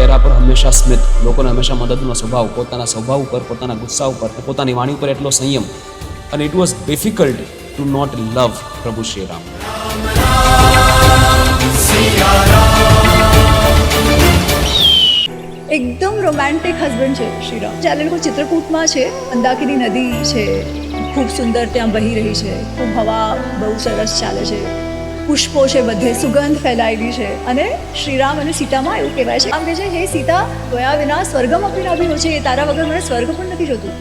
ચહેરા પર હંમેશા સ્મિત, લોકોને હંમેશા મદદનો સ્વભાવ, પોતાના સ્વભાવ ઉપર, પોતાના ગુસ્સા ઉપર, પોતાની વાણી ઉપર એટલો સંયમ. અને it was difficult to not love પ્રભુ શ્રી રામ. એકદમ રોમેન્ટિક હસબન્ડ છે શ્રીરામ. જ્યારે લોકો ચિત્રકૂટમાં છે, મંદાકિની નદી છે, ખૂબ સુંદર ત્યાં વહી રહી છે, ખૂબ હવા બહુ સરસ ચાલે છે, પુષ્પો છે, બધે સુગંધ ફેલાયેલી છે, અને શ્રીરામ અને સીતામાં એવું કહેવાય છે, આમ કે છે, હે સીતા ગયા વિના સ્વર્ગમ અપી છે, તારા વગર મને સ્વર્ગ પણ નથી જોતું.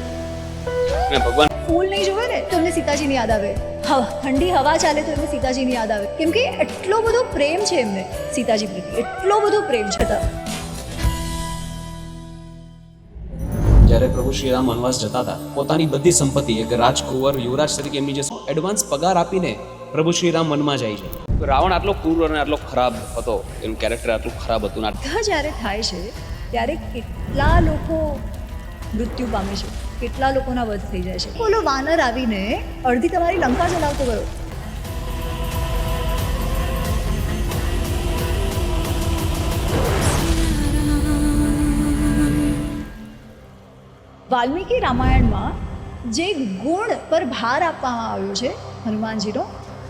ભગવાન ફૂલ નહીં જોવે ને તો એમને સીતાજીની યાદ આવે, ઠંડી હવા ચાલે તો એમને સીતાજીની યાદ આવે, કેમ કે એટલો બધો પ્રેમ છે એમને સીતાજી પ્રત્યે, એટલો બધો પ્રેમ છે. જ્યારે પ્રભુ શ્રીરામ વનવાસ જતા હતા, પોતાની બધી સંપત્તિ, એક રાજકુંવર યુવરાજ તરીકે એમની જે એડવાન્સ પગાર આપીને પ્રભુ શ્રીરામ વનમાં જાય છે. રાવણ આટલો ક્રૂર અને આટલો ખરાબ હતો, એનું કેરેક્ટર આટલું ખરાબ હતું. બધા જ્યારે થાય છે ત્યારે કેટલા લોકો મૃત્યુ પામે છે, કેટલા લોકોના વધ થઈ જાય છે. બોલો વાનર આવીને અડધી તમારી લંકા ચલાવતો ગયો. વાલ્મીકી રામાયણમાં જે ગુણ પર ભાર આપવામાં આવ્યો છે હનુમાનજીનો,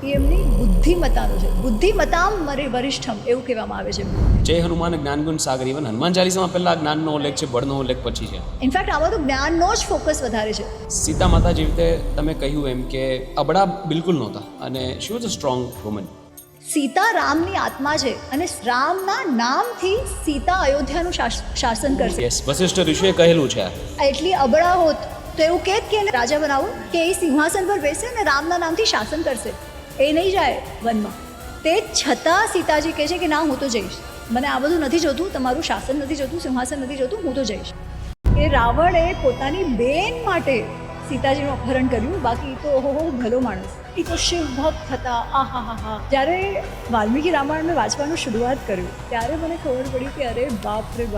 એ એમની બુદ્ધિમત્તાનો છે. બુદ્ધિમતામ મરે વરિષ્ઠમ એવું કહેવામાં આવે છે. જય હનુમાન જ્ઞાનગુણ સાગર. ઇવન હનુમાન ચાલીસામાં પહેલા જ્ઞાનનો ઉલ્લેખ છે, બળનો ઉલ્લેખ પછી છે. ઇનફેક્ટ આમાં તો જ્ઞાનનો જ ફોકસ વધારે છે. સીતા માતા જેવી રીતે તમે કહ્યું એમ કે અબડા બિલકુલ નહોતા, અને she was a strong woman. Sita રામની આત્મા છે, અને રામના નામથી સીતા અયોધ્યાનું શાસન કરશે. યસ, વશિષ્ઠ ઋષિએ કહેલું છે. એટલી અબળા હોત તો એવું કે એને રાજા બનાવું કે એ સિંહાસન પર બેસે અને રામના નામથી શાસન કરશે, એ નહીં જાય વનમાં. તે છતાં સીતાજી કહે છે કે ના, હું તો જઈશ, મને આ બધું નથી જોતું, તમારું શાસન નથી જોતું, સિંહાસન નથી જોતું, હું તો જઈશ. એ રાવણે પોતાની બેન માટે સીતાજીનું અપહરણ કર્યું, બાકી તો ઓહો ભલો માણસ, એ તો શિવ ભક્ત હતા. આહા હા હા. જ્યારે વાલ્મીકી રામાયણ મેં વાંચવાનું શરૂઆત કર્યું ત્યારે મને ખબર પડી કે અરે બાપ રે બાપ.